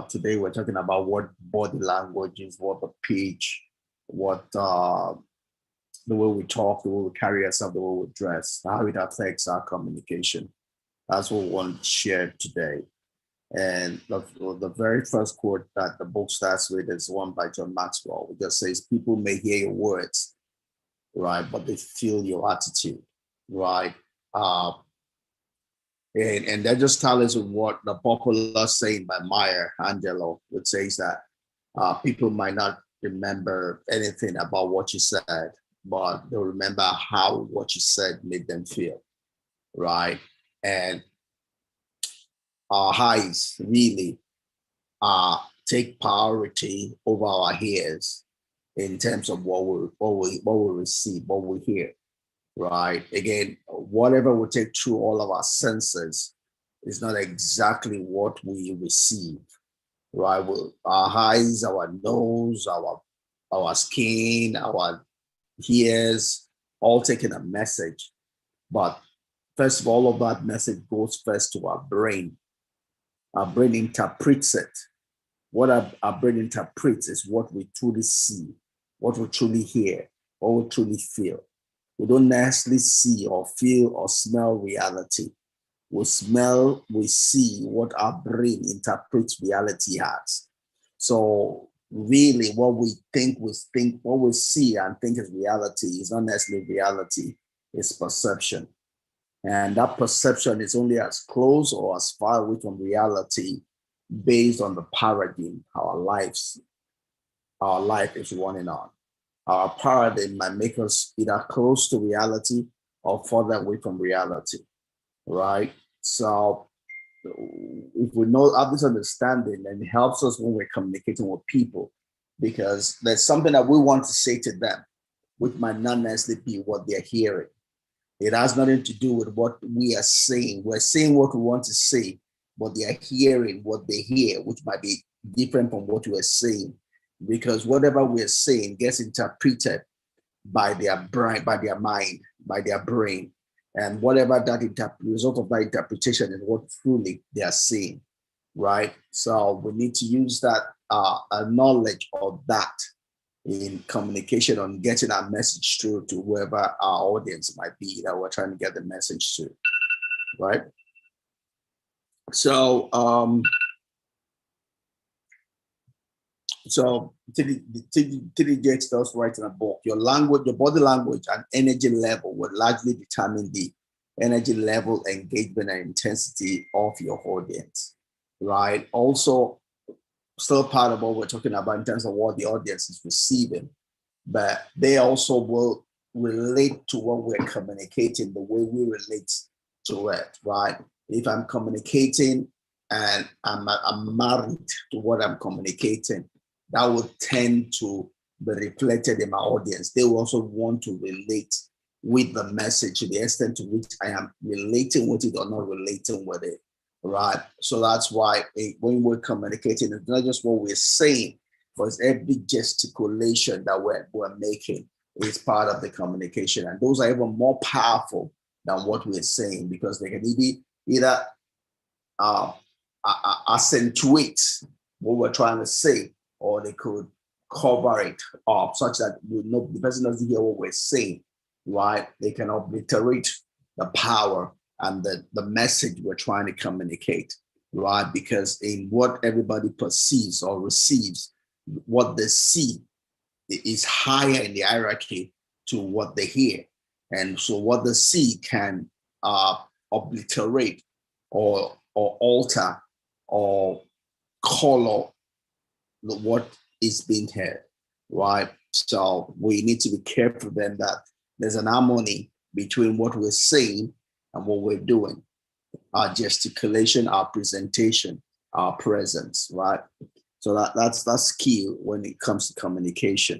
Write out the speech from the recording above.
Today we're talking about what body language is, what the pitch, what the way we talk, the way we carry ourselves, the way we dress, how it affects our communication. That's what we want to share today. And the very first quote that the book starts with is one by John Maxwell. It just says, "People may hear your words, right, but they feel your attitude, right?" Uh, and that just tallies with what the popular saying by Maya Angelou, which says that people might not remember anything about what you said, but they'll remember how what you said made them feel, right? And our eyes really take priority over our ears in terms of what we receive, what we hear, right? Again, whatever we take through all of our senses is not exactly what we receive, right? Our eyes, our nose, our skin, our ears, all taking a message. But first of all of that message goes first to our brain. Our brain interprets it. What our brain interprets is what we truly see, what we truly hear, what we truly feel. We don't necessarily see or feel or smell reality. We smell, we see what our brain interprets reality as. So really what we see and think is reality is not necessarily reality, it's perception. And that perception is only as close or as far away from reality based on the paradigm our life is running on. Our paradigm might make us either close to reality or further away from reality, right? So if we know have this understanding, then it helps us when we're communicating with people because there's something that we want to say to them, which might not necessarily be what they're hearing. It has nothing to do with what we are saying. We're saying what we want to say, but they are hearing what they hear, which might be different from what we're saying. Because whatever we're saying gets interpreted by their brain, by their mind, by their brain. And whatever result of that interpretation is what truly they are saying, right? So we need to use that knowledge of that in communication on getting our message through to whoever our audience might be that we're trying to get the message to, right? So, Tilly Gates does write in a book, your language, your body language and energy level will largely determine the energy level, engagement, and intensity of your audience, right? Also, still part of what we're talking about in terms of what the audience is receiving, but they also will relate to what we're communicating, the way we relate to it, right? If I'm communicating and I'm married to what I'm communicating, that will tend to be reflected in my audience. They will also want to relate with the message to the extent to which I am relating with it or not relating with it, right? So that's why when we're communicating, it's not just what we're saying, but it's every gesticulation that we're making is part of the communication. And those are even more powerful than what we're saying because they can either uh, accentuate what we're trying to say, or they could cover it up such that the person doesn't hear what we're saying, right? They can obliterate the power and the message we're trying to communicate, right? Because in what everybody perceives or receives, what they see is higher in the hierarchy to what they hear. And so what they see can obliterate or alter or color what is being heard, right? So we need to be careful then that there's an harmony between what we're saying and what we're doing, our gesticulation, our presentation, our presence, right? So that's key when it comes to communication.